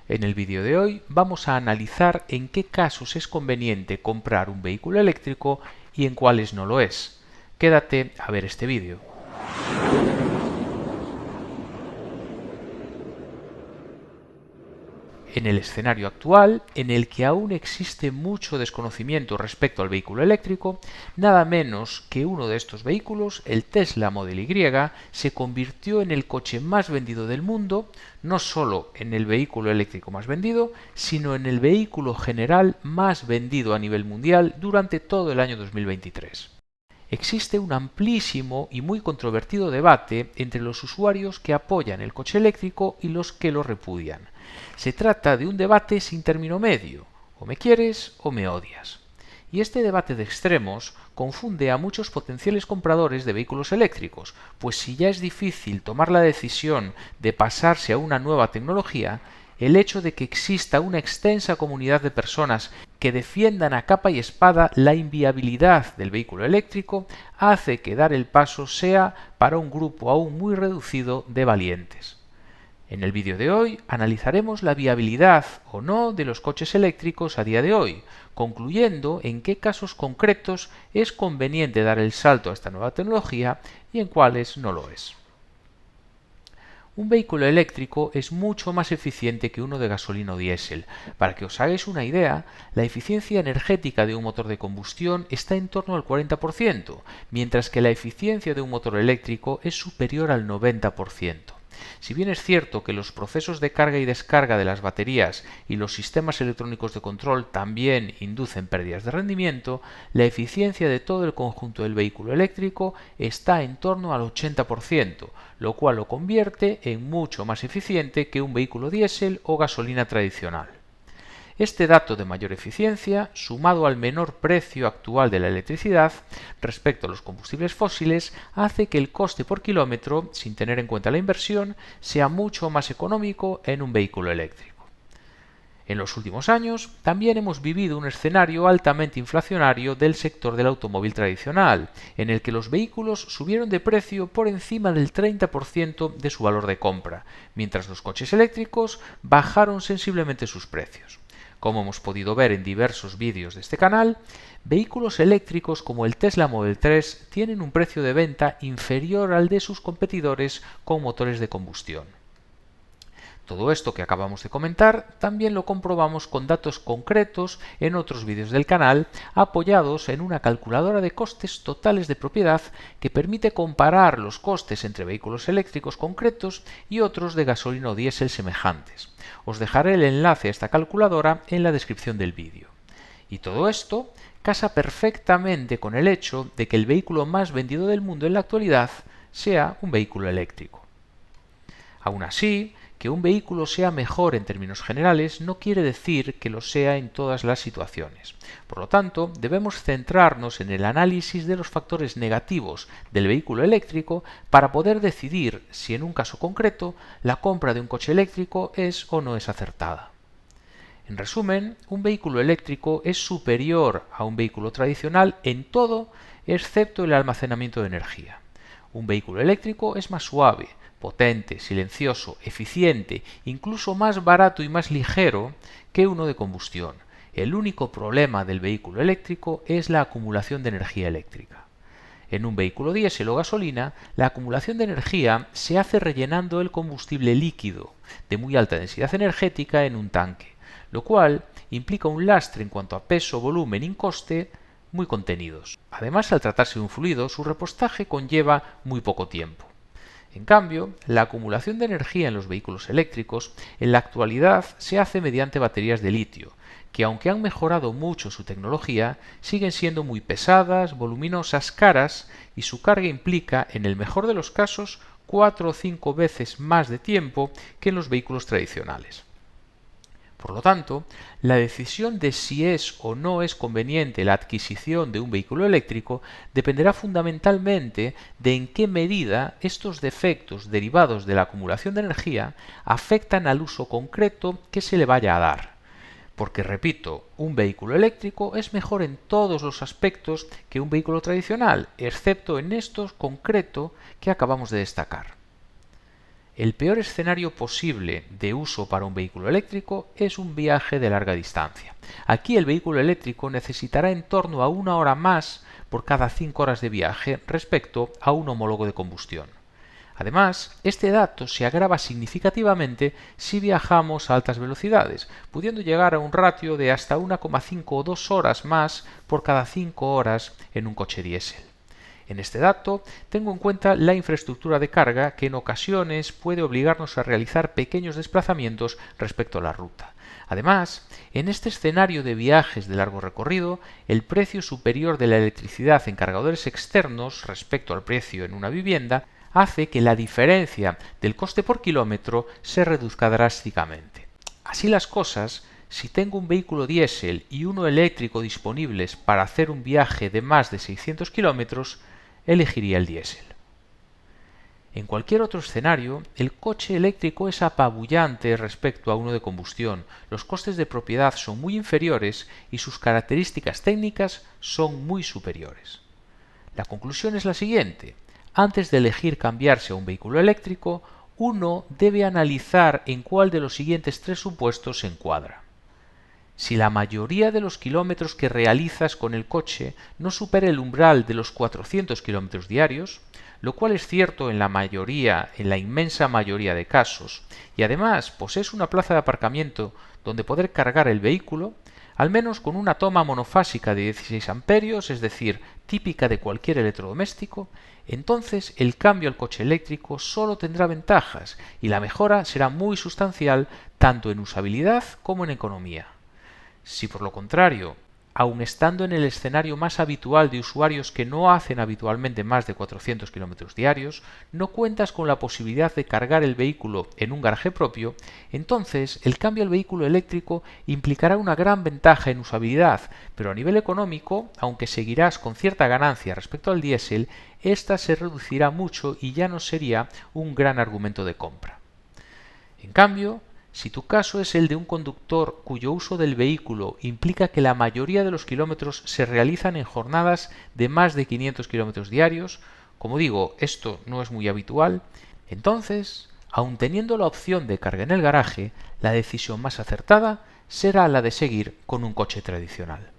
En el vídeo de hoy vamos a analizar en qué casos es conveniente comprar un vehículo eléctrico y en cuáles no lo es. Quédate a ver este vídeo. En el escenario actual, en el que aún existe mucho desconocimiento respecto al vehículo eléctrico, nada menos que uno de estos vehículos, el Tesla Model Y, se convirtió en el coche más vendido del mundo, no solo en el vehículo eléctrico más vendido, sino en el vehículo general más vendido a nivel mundial durante todo el año 2023. Existe un amplísimo y muy controvertido debate entre los usuarios que apoyan el coche eléctrico y los que lo repudian. Se trata de un debate sin término medio, o me quieres o me odias. Y este debate de extremos confunde a muchos potenciales compradores de vehículos eléctricos, pues si ya es difícil tomar la decisión de pasarse a una nueva tecnología, el hecho de que exista una extensa comunidad de personas que defiendan a capa y espada la inviabilidad del vehículo eléctrico hace que dar el paso sea para un grupo aún muy reducido de valientes. En el vídeo de hoy analizaremos la viabilidad o no de los coches eléctricos a día de hoy, concluyendo en qué casos concretos es conveniente dar el salto a esta nueva tecnología y en cuáles no lo es. Un vehículo eléctrico es mucho más eficiente que uno de gasolina o diésel. Para que os hagáis una idea, la eficiencia energética de un motor de combustión está en torno al 40%, mientras que la eficiencia de un motor eléctrico es superior al 90%. Si bien es cierto que los procesos de carga y descarga de las baterías y los sistemas electrónicos de control también inducen pérdidas de rendimiento, la eficiencia de todo el conjunto del vehículo eléctrico está en torno al 80%, lo cual lo convierte en mucho más eficiente que un vehículo diésel o gasolina tradicional. Este dato de mayor eficiencia, sumado al menor precio actual de la electricidad respecto a los combustibles fósiles, hace que el coste por kilómetro, sin tener en cuenta la inversión, sea mucho más económico en un vehículo eléctrico. En los últimos años también hemos vivido un escenario altamente inflacionario del sector del automóvil tradicional, en el que los vehículos subieron de precio por encima del 30% de su valor de compra, mientras los coches eléctricos bajaron sensiblemente sus precios. Como hemos podido ver en diversos vídeos de este canal, vehículos eléctricos como el Tesla Model 3 tienen un precio de venta inferior al de sus competidores con motores de combustión. Todo esto que acabamos de comentar también lo comprobamos con datos concretos en otros vídeos del canal, apoyados en una calculadora de costes totales de propiedad que permite comparar los costes entre vehículos eléctricos concretos y otros de gasolina o diésel semejantes. Os dejaré el enlace a esta calculadora en la descripción del vídeo. Y todo esto casa perfectamente con el hecho de que el vehículo más vendido del mundo en la actualidad sea un vehículo eléctrico. Aún así, que un vehículo sea mejor en términos generales no quiere decir que lo sea en todas las situaciones. Por lo tanto, debemos centrarnos en el análisis de los factores negativos del vehículo eléctrico para poder decidir si en un caso concreto la compra de un coche eléctrico es o no es acertada. En resumen, un vehículo eléctrico es superior a un vehículo tradicional en todo excepto el almacenamiento de energía. Un vehículo eléctrico es más suave, potente, silencioso, eficiente, incluso más barato y más ligero que uno de combustión. El único problema del vehículo eléctrico es la acumulación de energía eléctrica. En un vehículo diésel o gasolina, la acumulación de energía se hace rellenando el combustible líquido de muy alta densidad energética en un tanque, lo cual implica un lastre en cuanto a peso, volumen y coste muy contenidos. Además, al tratarse de un fluido, su repostaje conlleva muy poco tiempo. En cambio, la acumulación de energía en los vehículos eléctricos en la actualidad se hace mediante baterías de litio, que aunque han mejorado mucho su tecnología, siguen siendo muy pesadas, voluminosas, caras y su carga implica, en el mejor de los casos, 4 o 5 veces más de tiempo que en los vehículos tradicionales. Por lo tanto, la decisión de si es o no es conveniente la adquisición de un vehículo eléctrico dependerá fundamentalmente de en qué medida estos defectos derivados de la acumulación de energía afectan al uso concreto que se le vaya a dar. Porque, repito, un vehículo eléctrico es mejor en todos los aspectos que un vehículo tradicional, excepto en estos concretos que acabamos de destacar. el peor escenario posible de uso para un vehículo eléctrico es un viaje de larga distancia. Aquí el vehículo eléctrico necesitará en torno a 1 hora más por cada 5 horas de viaje respecto a un homólogo de combustión. Además, este dato se agrava significativamente si viajamos a altas velocidades, pudiendo llegar a un ratio de hasta 1,5 o 2 horas más por cada 5 horas en un coche diésel. En este dato tengo en cuenta la infraestructura de carga que en ocasiones puede obligarnos a realizar pequeños desplazamientos respecto a la ruta. Además, en este escenario de viajes de largo recorrido, el precio superior de la electricidad en cargadores externos respecto al precio en una vivienda hace que la diferencia del coste por kilómetro se reduzca drásticamente. Así las cosas, si tengo un vehículo diésel y uno eléctrico disponibles para hacer un viaje de más de 600 kilómetros, elegiría el diésel. En cualquier otro escenario, el coche eléctrico es apabullante respecto a uno de combustión, los costes de propiedad son muy inferiores y sus características técnicas son muy superiores. La conclusión es la siguiente: antes de elegir cambiarse a un vehículo eléctrico, uno debe analizar en cuál de los siguientes 3 supuestos se encuadra. Si la mayoría de los kilómetros que realizas con el coche no supera el umbral de los 400 kilómetros diarios, lo cual es cierto en la inmensa mayoría de casos, y además posees una plaza de aparcamiento donde poder cargar el vehículo, al menos con una toma monofásica de 16 amperios, es decir, típica de cualquier electrodoméstico, entonces el cambio al coche eléctrico solo tendrá ventajas y la mejora será muy sustancial tanto en usabilidad como en economía. Si por lo contrario, aun estando en el escenario más habitual de usuarios que no hacen habitualmente más de 400 kilómetros diarios, no cuentas con la posibilidad de cargar el vehículo en un garaje propio, entonces el cambio al vehículo eléctrico implicará una gran ventaja en usabilidad, pero a nivel económico, aunque seguirás con cierta ganancia respecto al diésel, esta se reducirá mucho y ya no sería un gran argumento de compra. En cambio, si tu caso es el de un conductor cuyo uso del vehículo implica que la mayoría de los kilómetros se realizan en jornadas de más de 500 kilómetros diarios, como digo, esto no es muy habitual, entonces, aun teniendo la opción de carga en el garaje, la decisión más acertada será la de seguir con un coche tradicional.